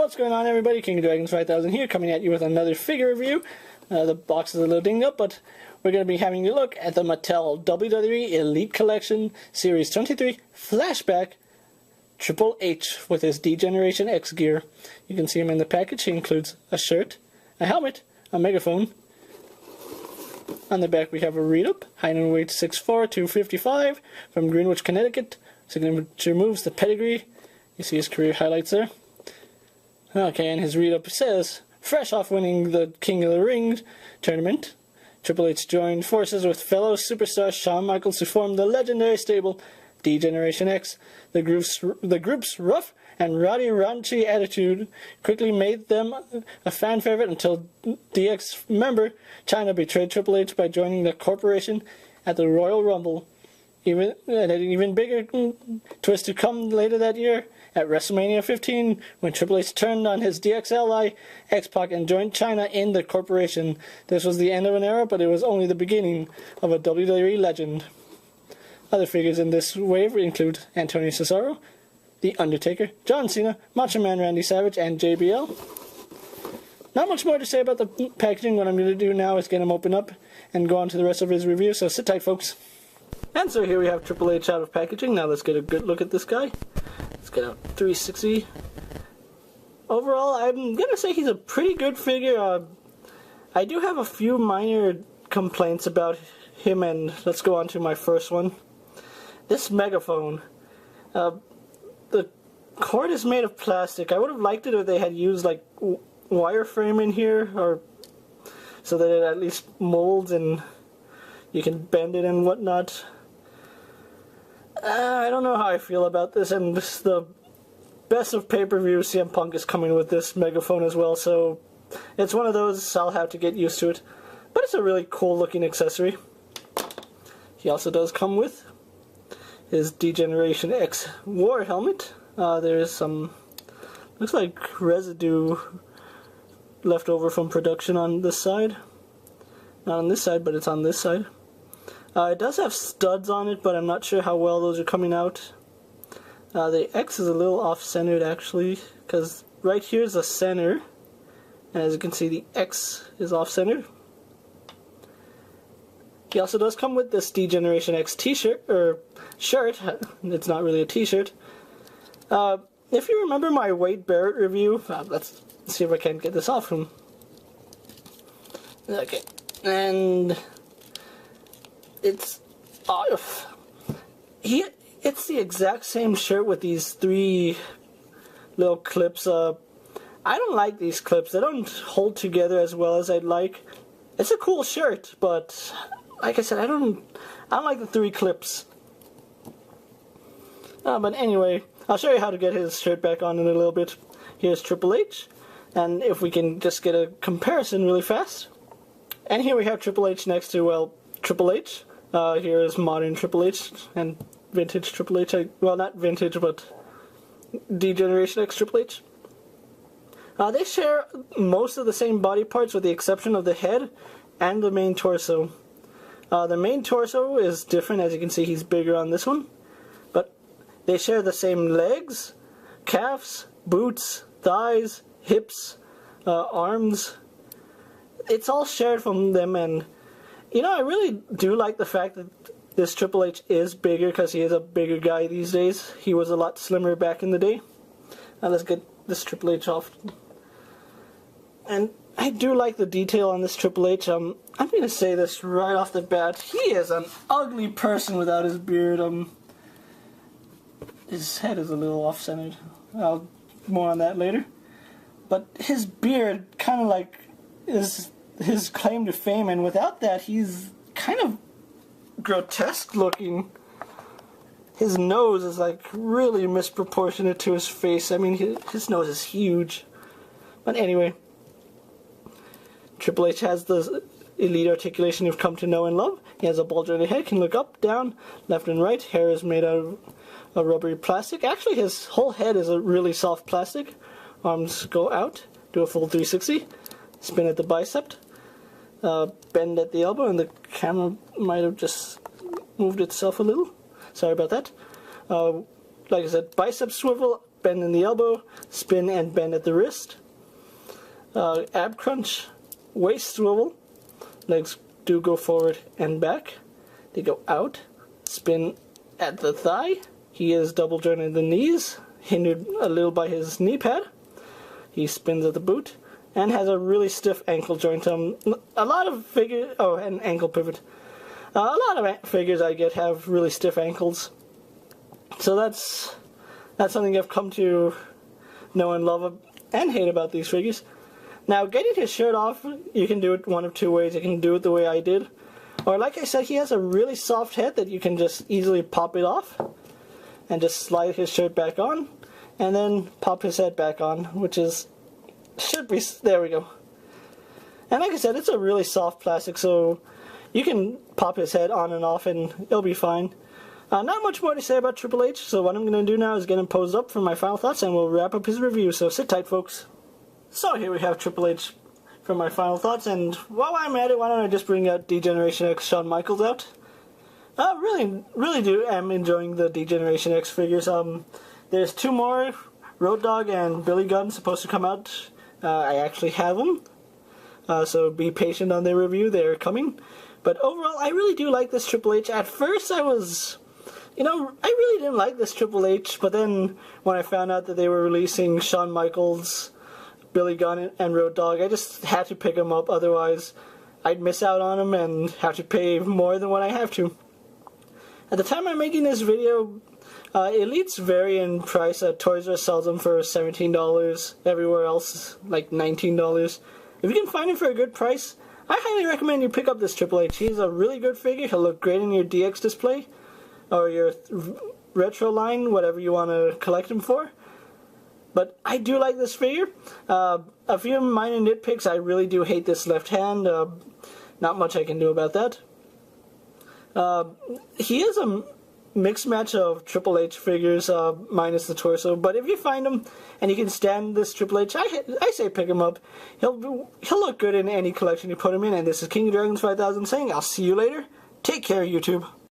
What's going on, everybody? King of Dragons 5000 here, coming at you with another figure review. The box is a little dinged up, but we're going to be having a look at the Mattel WWE Elite Collection Series 23 Flashback Triple H with his D-Generation X gear. You can see him in the package. He includes a shirt, a helmet, a megaphone. On the back we have a read-up, height and weight 6'4", 255, from Greenwich, Connecticut. Signature moves, the pedigree. You see his career highlights there. Okay, and his read-up says, fresh off winning the King of the Ring tournament, Triple H joined forces with fellow superstar Shawn Michaels to form the legendary stable D-Generation X. The group's rough and raunchy attitude quickly made them a fan favorite until DX member China betrayed Triple H by joining the corporation at the Royal Rumble. An even bigger twist to come later that year at WrestleMania 15, when Triple H turned on his DX ally X-Pac and joined China in the corporation. This was the end of an era, but it was only the beginning of a WWE legend. Other figures in this wave include Antonio Cesaro, The Undertaker, John Cena, Macho Man Randy Savage, and JBL. Not much more to say about the packaging. What I'm going to do now is get him open up and go on to the rest of his review, so sit tight, folks. And so here we have Triple H out of packaging. Now let's get a good look at this guy. Let's get a 360. Overall, I'm going to say he's a pretty good figure. I do have a few minor complaints about him, and let's go on to my first one. This megaphone. The cord is made of plastic. I would have liked it if they had used like wireframe in here, or so that it at least molds and you can bend it and whatnot. I don't know how I feel about this, and this, the best of pay-per-view, CM Punk is coming with this megaphone as well, so it's one of those I'll have to get used to it. But it's a really cool looking accessory. He also does come with his D-Generation X war helmet. There's some, looks like residue left over from production on this side. Not on this side, but it's on this side. It does have studs on it, but I'm not sure how well those are coming out. The X is a little off-centered, actually, because right here is the center, and as you can see, the X is off-centered. He also does come with this D-Generation X t-shirt, or shirt. It's not really a t-shirt. If you remember my Wade Barrett review, let's see if I can get this off him. Okay, and it's it's the exact same shirt with these three little clips. I don't like these clips. They don't hold together as well as I'd like. It's a cool shirt, but like I said, I don't like the three clips. But anyway, I'll show you how to get his shirt back on in a little bit. Here's Triple H, and if we can just get a comparison really fast. And here we have Triple H next to, well, Triple H. Here is modern Triple H and vintage Triple H. Well, not vintage, but D-Generation X Triple H. They share most of the same body parts with the exception of the head and the main torso. The main torso is different. As you can see, he's bigger on this one. But they share the same legs, calves, boots, thighs, hips, arms. It's all shared from them, and you know, I really do like the fact that this Triple H is bigger, because he is a bigger guy these days. He was a lot slimmer back in the day. Now let's get this Triple H off. And I do like the detail on this Triple H. I'm going to say this right off the bat. He is an ugly person without his beard. His head is a little off-centered. I'll more on that later. But his beard kind of like is his claim to fame, and without that, he's kind of grotesque looking. His nose is like really misproportionate to his face. I mean, his nose is huge. But anyway, Triple H has the elite articulation you've come to know and love. He has a bulge-jointed head, can look up, down, left and right. Hair is made out of a rubbery plastic. Actually, his whole head is a really soft plastic. Arms go out, do a full 360, spin at the bicep, bend at the elbow, and the camera might have just moved itself a little. Sorry about that. Like I said, bicep swivel bend in the elbow, spin and bend at the wrist. Ab crunch, waist swivel, legs do go forward and back. They go out, spin at the thigh. He is double jointed in the knees, hindered a little by his knee pad. He spins at the boot and has a really stiff ankle joint. A lot of figures, and ankle pivot. A lot of figures I get have really stiff ankles. So that's something I've come to know and love and hate about these figures. Now, getting his shirt off, you can do it one of two ways. You can do it the way I did. Or like I said, he has a really soft head that you can just easily pop it off and just slide his shirt back on and then pop his head back on, which should be, there we go. And like I said, it's a really soft plastic, so you can pop his head on and off and it'll be fine. Not much more to say about Triple H, so what I'm going to do now is get him posed up for my final thoughts and we'll wrap up his review, so sit tight folks. So here we have Triple H for my final thoughts, and while I'm at it, why don't I just bring out D-Generation X Shawn Michaels out. Really am enjoying the D-Generation X figures. There's two more, Road Dogg and Billy Gunn, supposed to come out. I actually have them, so be patient on their review, they're coming. But overall, I really do like this Triple H. At first I was, I really didn't like this Triple H, but then when I found out that they were releasing Shawn Michaels, Billy Gunn, and Road Dogg, I just had to pick them up, otherwise I'd miss out on them and have to pay more than what I have to. At the time I'm making this video, Elite's vary in price. Toys R Us sells them for $17, everywhere else like $19. If you can find them for a good price, I highly recommend you pick up this Triple H. He's a really good figure. He'll look great in your DX display or your retro line, whatever you want to collect him for. But I do like this figure. A few minor nitpicks. I really do hate this left hand. Not much I can do about that. He is a mixed match of Triple H figures, minus the torso. But if you find him and you can stand this Triple H, I say pick him up. He'll look good in any collection you put him in. And this is King of Dragons 5000 saying, I'll see you later. Take care, YouTube.